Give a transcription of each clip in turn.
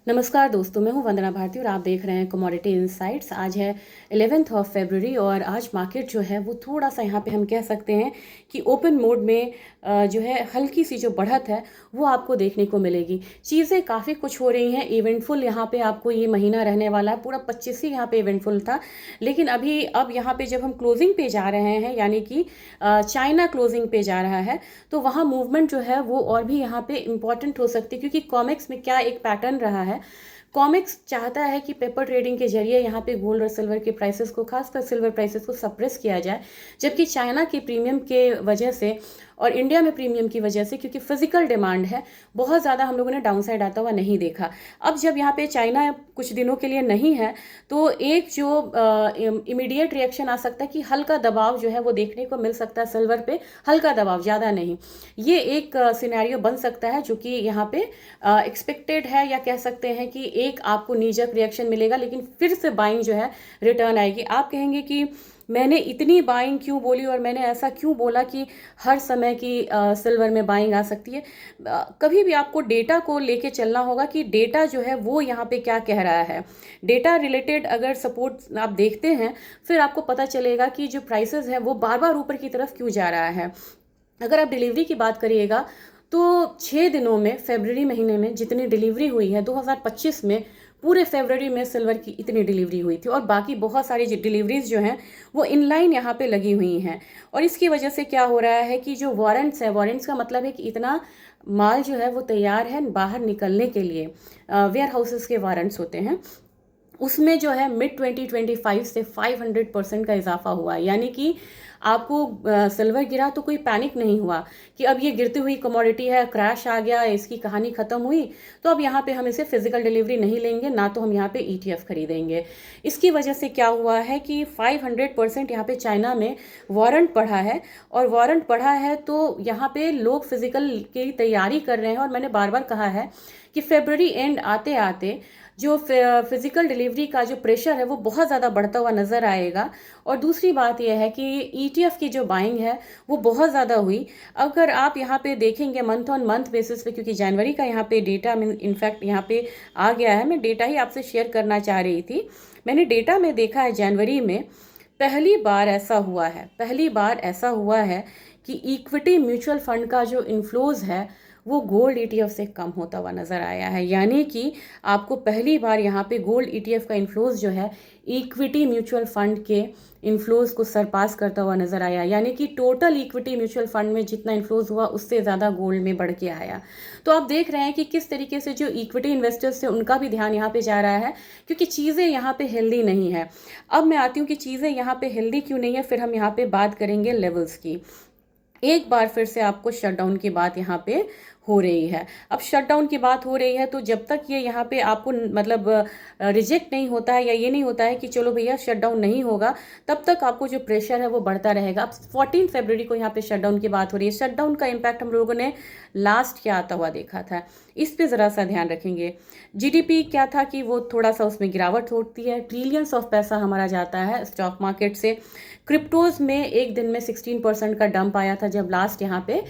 नमस्कार दोस्तों, मैं हूं वंदना भारती और आप देख रहे हैं कमोडिटी इनसाइट्स। आज है 11th ऑफ फरवरी और आज मार्केट जो है वो थोड़ा सा यहाँ पे हम कह सकते हैं कि ओपन मोड में जो है हल्की सी जो बढ़त है वो आपको देखने को मिलेगी। चीज़ें काफ़ी कुछ हो रही हैं, इवेंटफुल यहाँ पे आपको ये महीना रहने वाला है। पूरा 25 ही यहाँ पे इवेंटफुल था, लेकिन अब यहाँ पे जब हम क्लोजिंग पे जा रहे हैं, यानी कि चाइना क्लोजिंग पे जा रहा है, तो वहाँ मूवमेंट जो है वो और भी यहाँ पे इम्पॉर्टेंट हो सकती है। क्योंकि कॉमिक्स में क्या एक पैटर्न रहा है, कॉमिक्स चाहता है कि पेपर ट्रेडिंग के जरिए यहाँ पे गोल्ड और सिल्वर के प्राइसेस को, खासकर सिल्वर प्राइसेस को सप्रेस किया जाए, जबकि चाइना के प्रीमियम के वजह से और इंडिया में प्रीमियम की वजह से, क्योंकि फिजिकल डिमांड है, बहुत ज़्यादा हम लोगों ने डाउनसाइड आता हुआ नहीं देखा। अब जब यहाँ पे चाइना कुछ दिनों के लिए नहीं है, तो एक जो इमीडिएट रिएक्शन आ सकता है कि हल्का दबाव जो है वो देखने को मिल सकता है सिल्वर पे, हल्का दबाव, ज़्यादा नहीं। ये एक सिनेरियो बन सकता है जो कि यहाँ पे एक्सपेक्टेड है, या कह सकते हैं कि एक आपको नीजक रिएक्शन मिलेगा, लेकिन फिर से बाइंग जो है रिटर्न आएगी। आप कहेंगे कि मैंने इतनी बाइंग क्यों बोली और मैंने ऐसा क्यों बोला कि हर समय की सिल्वर में बाइंग आ सकती है। कभी भी आपको डेटा को लेके चलना होगा कि डेटा जो है वो यहाँ पे क्या कह रहा है। डेटा रिलेटेड अगर सपोर्ट आप देखते हैं, फिर आपको पता चलेगा कि जो प्राइसेस है वो बार बार ऊपर की तरफ क्यों जा रहा है। अगर आप डिलीवरी की बात करिएगा, तो 6 दिनों में, फरवरी महीने में जितनी डिलीवरी हुई है 2025 में, पूरे फरवरी में सिल्वर की इतनी डिलीवरी हुई थी, और बाकी बहुत सारी डिलीवरीज जो हैं वो इनलाइन यहाँ पे लगी हुई हैं। और इसकी वजह से क्या हो रहा है कि जो वारंट्स है, वारंट्स का मतलब है कि इतना माल जो है वो तैयार है बाहर निकलने के लिए, वेयर हाउसेस के वारंट्स होते हैं, उसमें जो है मिड 2025 से 500% का इजाफा हुआ। यानी कि आपको सिल्वर गिरा तो कोई पैनिक नहीं हुआ कि अब ये गिरती हुई कमोडिटी है, क्रैश आ गया, इसकी कहानी खत्म हुई, तो अब यहाँ पे हम इसे फिजिकल डिलीवरी नहीं लेंगे, ना तो हम यहाँ पे ETF खरीदेंगे। इसकी वजह से क्या हुआ है कि 500% यहाँ पे चाइना में वारंट बढ़ा है, और वारंट बढ़ा है तो यहाँ पे लोग फिजिकल की तैयारी कर रहे हैं। और मैंने बार बार कहा है कि फरवरी एंड आते आते जो फिजिकल डिलीवरी का जो प्रेशर है वो बहुत ज़्यादा बढ़ता हुआ नज़र आएगा। और दूसरी बात यह है कि ETF की जो बाइंग है वो बहुत ज़्यादा हुई। अगर आप यहाँ पे देखेंगे मंथ ऑन मंथ बेसिस पे, क्योंकि जनवरी का यहाँ पे डेटा इनफैक्ट यहाँ पे आ गया है, मैं डेटा ही आपसे शेयर करना चाह रही थी। मैंने डेटा में देखा है जनवरी में पहली बार ऐसा हुआ है कि इक्विटी म्यूचुअल फंड का जो इन्फ्लोज है वो गोल्ड ETF से कम होता हुआ नज़र आया है। यानी कि आपको पहली बार यहाँ पे गोल्ड ETF का इन्फ्लोज जो है इक्विटी म्यूचुअल फंड के इन्फ्लोज को सरपास करता हुआ नज़र आया। यानी कि टोटल इक्विटी म्यूचुअल फंड में जितना इन्फ्लोज हुआ उससे ज़्यादा गोल्ड में बढ़ के आया। तो आप देख रहे हैं कि किस तरीके से जो इक्विटी इन्वेस्टर्स थे उनका भी ध्यान यहाँ पे जा रहा है, क्योंकि चीज़ें यहाँ पे हेल्दी नहीं है। अब मैं आती हूँ कि चीज़ें यहाँ पे हेल्दी क्यों नहीं है, फिर हम यहाँ पे बात करेंगे लेवल्स की। एक बार फिर से आपको शटडाउन की बात यहाँ पे हो रही है। अब शटडाउन की बात हो रही है तो जब तक ये यहाँ पे आपको मतलब रिजेक्ट नहीं होता है, या ये नहीं होता है कि चलो भैया शटडाउन नहीं होगा, तब तक आपको जो प्रेशर है वो बढ़ता रहेगा। अब 14 फरवरी को यहाँ पे शटडाउन की बात हो रही है। शटडाउन का इम्पैक्ट हम लोगों ने लास्ट क्या आता हुआ देखा था, इस पे ज़रा सा ध्यान रखेंगे। GDP क्या था कि वो थोड़ा सा उसमें गिरावट होती है, ट्रिलियंस ऑफ पैसा हमारा जाता है स्टॉक मार्केट से। क्रिप्टोज में एक दिन में 16% का डंप आया था जब लास्ट यहाँ पे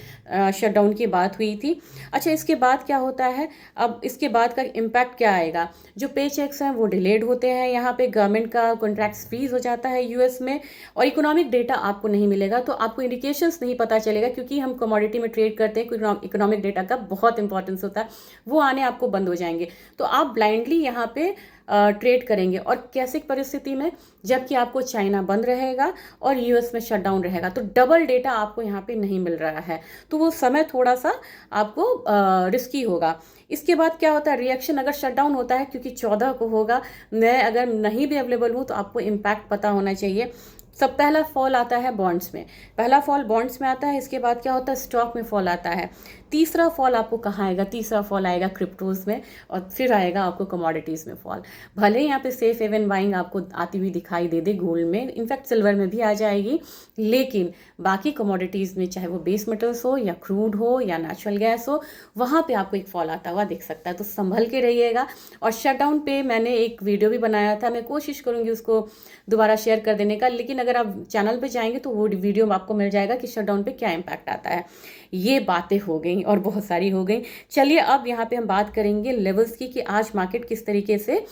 शटडाउन की बात हुई थी। अच्छा, इसके बाद क्या होता है, अब इसके बाद का इम्पैक्ट क्या आएगा, जो पे चेक्स हैं वो डिलेड होते हैं, यहाँ पे गवर्नमेंट का कॉन्ट्रैक्ट्स फ्रीज हो जाता है US में, और इकोनॉमिक डेटा आपको नहीं मिलेगा, तो आपको इंडिकेशंस नहीं पता चलेगा। क्योंकि हम कमोडिटी में ट्रेड करते हैं, इकोनॉमिक डेटा का बहुत इंपॉर्टेंस होता है, वो आने आपको बंद हो जाएंगे, तो आप ब्लाइंडली यहाँ पे ट्रेड करेंगे। और कैसी परिस्थिति में, जबकि आपको चाइना बंद रहेगा और US में शटडाउन रहेगा, तो डबल डेटा आपको यहाँ पे नहीं मिल रहा है, तो वो समय थोड़ा सा आपको रिस्की होगा। इसके बाद क्या होता है, रिएक्शन अगर शटडाउन होता है, क्योंकि 14 को होगा, मैं अगर नहीं भी अवेलेबल हूँ तो आपको इम्पैक्ट पता होना चाहिए। सब पहला फॉल आता है बॉन्ड्स में, पहला फॉल बॉन्ड्स में आता है। इसके बाद क्या होता है, स्टॉक में फॉल आता है। तीसरा फॉल आपको कहाँ आएगा, तीसरा फॉल आएगा क्रिप्टोज में, और फिर आएगा आपको कमोडिटीज़ में फॉल। भले ही यहाँ पे सेफ हेवन बाइंग आपको आती हुई दिखाई दे दे गोल्ड में, इनफैक्ट सिल्वर में भी आ जाएगी, लेकिन बाकी कमोडिटीज़ में, चाहे वो बेस मेटल्स हो या क्रूड हो या नेचुरल गैस हो, वहाँ पे आपको एक फॉल आता हुआ दिख सकता है। तो संभल के रहिएगा। और शटडाउन पे मैंने एक वीडियो भी बनाया था, मैं कोशिश करूँगी उसको दोबारा शेयर कर देने का, लेकिन अगर आप चैनल पे जाएंगे तो वो वीडियो आपको मिल जाएगा कि शटडाउन पे क्या इम्पैक्ट आता है। ये बातें हो गई और बहुत सारी हो गई। चलिए अब यहाँ पे हम बात करेंगे लेवल्स की कि आज मार्केट किस तरीके से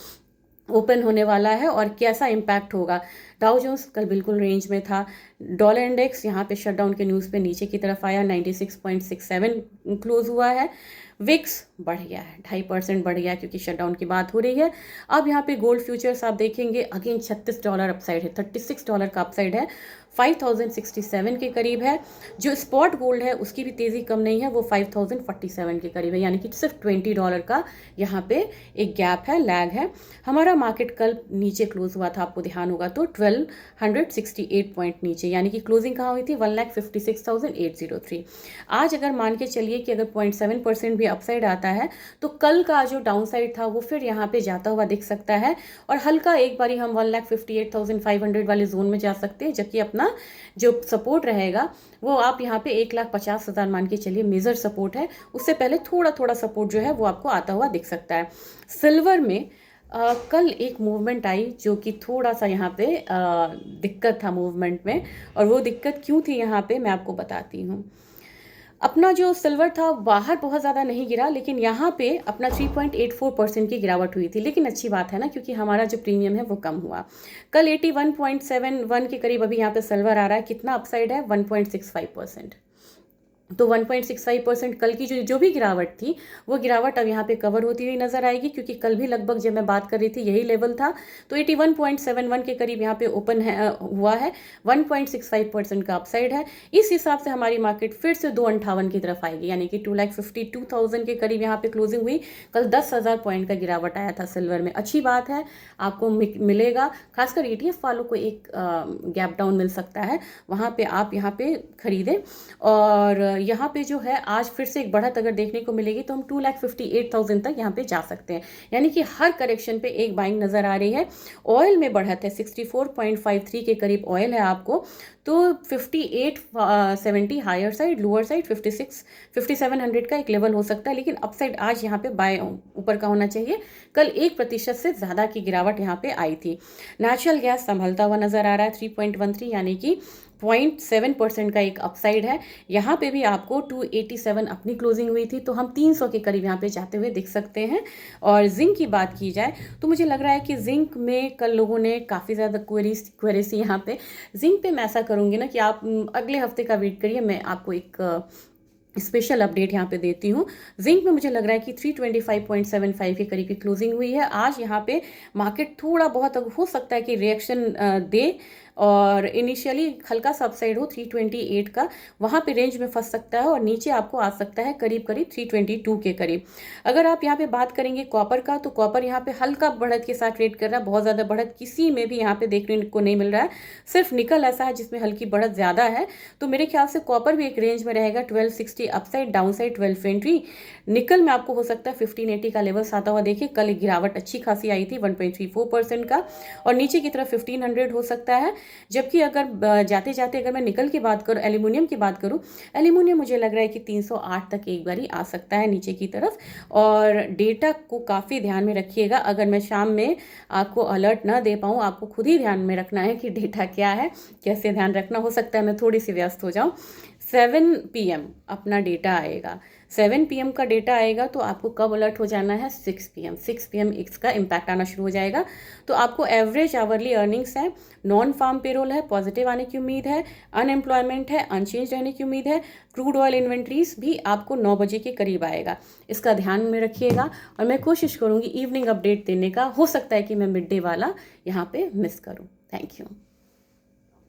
ओपन होने वाला है और कैसा इम्पैक्ट होगा। डाउ जोन्स कल बिल्कुल रेंज में था। डॉलर इंडेक्स यहाँ पे शटडाउन के न्यूज़ पे नीचे की तरफ आया, 96.67 क्लोज हुआ है। विक्स बढ़ गया है, 2.5% बढ़ गया क्योंकि शटडाउन की बात हो रही है। अब यहाँ पे गोल्ड फ्यूचर्स आप देखेंगे अगेन $36 अपसाइड है, $36 का अपसाइड है, 5067 के करीब है। जो स्पॉट गोल्ड है उसकी भी तेज़ी कम नहीं है, वो 5047 के करीब है, यानी कि सिर्फ $20 का यहाँ पे एक गैप है, लैग है। हमारा मार्केट कल नीचे क्लोज हुआ था, आपको ध्यान होगा तो 1268 पॉइंट नीचे, यानी कि क्लोजिंग कहाँ हुई थी, 1,56,803। आज अगर मान के चलिए कि अगर 0.7% भी अपसाइड आता है तो कल का जो डाउन साइड था वो फिर यहाँ पे जाता हुआ दिख सकता है और हल्का एक बारी हम 1,58,500 वाले जोन में जा सकते हैं, जबकि अपना जो सपोर्ट रहेगा वो आप यहाँ पे 1,50,000 मान के चलिए मेजर सपोर्ट है। उससे पहले थोड़ा थोड़ा सपोर्ट जो है वो आपको आता हुआ दिख सकता है। सिल्वर में कल एक मूवमेंट आई जो कि थोड़ा सा यहाँ पे दिक्कत था मूवमेंट में, और वो दिक्कत क्यों थी यहाँ पे मैं आपको बताती हूँ। अपना जो सिल्वर था बाहर बहुत ज़्यादा नहीं गिरा, लेकिन यहाँ पे अपना 3.84% की गिरावट हुई थी, लेकिन अच्छी बात है ना क्योंकि हमारा जो प्रीमियम है वो कम हुआ। कल 81.71 के करीब अभी यहाँ पे सिल्वर आ रहा है। कितना अपसाइड है, 1.65%। तो 1.65% कल की जो भी गिरावट थी वो गिरावट अब यहाँ पे कवर होती हुई नजर आएगी, क्योंकि कल भी लगभग जब मैं बात कर रही थी यही लेवल था। तो 81.71 के करीब यहाँ पे ओपन हुआ है, 1.65% का अपसाइड है। इस हिसाब से हमारी मार्केट फिर से 258 की तरफ आएगी, यानी कि 2,52,000 के करीब यहाँ पे क्लोजिंग हुई। कल 10,000 पॉइंट का गिरावट आया था सिल्वर में, अच्छी बात है, आपको मिलेगा। खासकर ETF वालों को एक गैप डाउन मिल सकता है, वहाँ पे आप यहाँ पे खरीदें। और यहाँ पे जो है आज फिर से एक बढ़त अगर देखने को मिलेगी तो हम 2,58,000 तक यहाँ पे जा सकते हैं, यानी कि हर करेक्शन पे एक बाइंग नज़र आ रही है। ऑयल में बढ़त है, 64.53 के करीब ऑयल है आपको, तो 5870 हायर साइड, लोअर साइड 5700 का एक लेवल हो सकता है, लेकिन अपसाइड आज यहाँ पे बाय ऊपर का होना चाहिए। कल 1% से ज़्यादा की गिरावट यहाँ पे आई थी। नेचुरल गैस संभलता हुआ नज़र आ रहा है, 3.13 यानी कि 0.7% का एक अपसाइड है। यहाँ पे भी आपको 287 अपनी क्लोजिंग हुई थी, तो हम 300 के करीब यहाँ पे जाते हुए दिख सकते हैं। और जिंक की बात की जाए तो मुझे लग रहा है कि जिंक में कल लोगों ने काफ़ी ज़्यादा क्वेरीज यहाँ पे। जिंक पे मैं ऐसा करूँगी ना कि आप अगले हफ्ते का वेट करिए, मैं आपको एक स्पेशल अपडेट यहाँ पे देती हूँ। जिंक में मुझे लग रहा है कि 325.75 के करीब की क्लोजिंग हुई है। आज यहाँ पे मार्केट थोड़ा बहुत हो सकता है कि रिएक्शन दे और इनिशियली हल्का सा अपसाइड हो 328 का, वहाँ पे रेंज में फंस सकता है और नीचे आपको आ सकता है करीब करीब 322 के करीब। अगर आप यहाँ पे बात करेंगे कॉपर का, तो कॉपर यहाँ पे हल्का बढ़त के साथ ट्रेड कर रहा है, बहुत ज़्यादा बढ़त किसी में भी यहाँ पे देखने को नहीं मिल रहा है, सिर्फ निकल ऐसा है जिसमें हल्की बढ़त ज़्यादा है। तो मेरे ख्याल से कॉपर भी एक रेंज में रहेगा, 1260 अपसाइड, डाउन साइड 1220। निकल में आपको हो सकता है 1580 का लेवल आता हुआ देखिए, कल एक गिरावट अच्छी खासी आई थी 1.34% का, और नीचे की तरफ 1500 हो सकता है। जबकि अगर जाते जाते अगर मैं निकल की बात करूँ, एल्यूमिनियम की बात करूँ, एल्यूमिनियम मुझे लग रहा है कि 308 तक एक बारी आ सकता है नीचे की तरफ। और डेटा को काफ़ी ध्यान में रखिएगा, अगर मैं शाम में आपको अलर्ट ना दे पाऊँ, आपको खुद ही ध्यान में रखना है कि डेटा क्या है, कैसे ध्यान रखना। हो सकता है मैं थोड़ी सी व्यस्त हो जाऊँ। 7 PM अपना डेटा आएगा, 7 PM का डेटा आएगा, तो आपको कब अलर्ट हो जाना है, 6 PM इसका इम्पैक्ट आना शुरू हो जाएगा। तो आपको एवरेज आवरली अर्निंग्स है, नॉन फार्म पेरोल है, पॉजिटिव आने की उम्मीद है, अनएम्प्लॉयमेंट है, अनचेंज रहने की उम्मीद है, क्रूड ऑयल इन्वेंट्रीज भी आपको 9 बजे के करीब आएगा। इसका ध्यान में रखिएगा और मैं कोशिश करूँगी इवनिंग अपडेट देने का। हो सकता है कि मैं मिड डे वाला यहाँ पे मिस करूँ। Thank you.